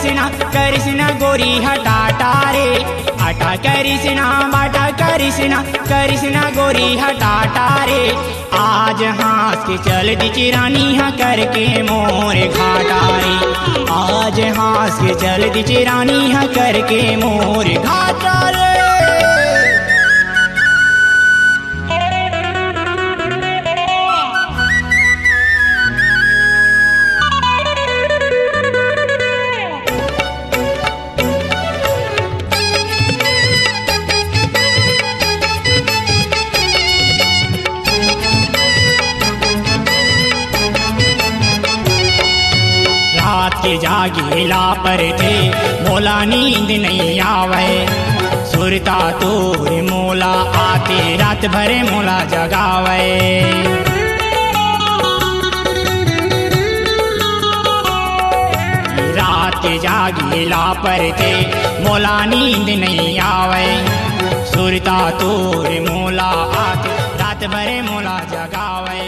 कृष्णा कृष्णा गोरी हटा टारे हटा कृष्णा बाटा कृष्णा कृष्णा गोरी हटा टारे आज हंस के चल दी चिरानी हाँ करके मोर घाटारे आज हंस के चल दी चिरानी हाँ करके मोर घाटारे। रात के जागीला पर थे मोला नींद नहीं आवे सुरता तोर मोला आते रात भरे मोला जगावे रात के जागीला पर थे मोला नींद नहीं आवे सुरता तोर मोला आते रात भरे मोला जगावे।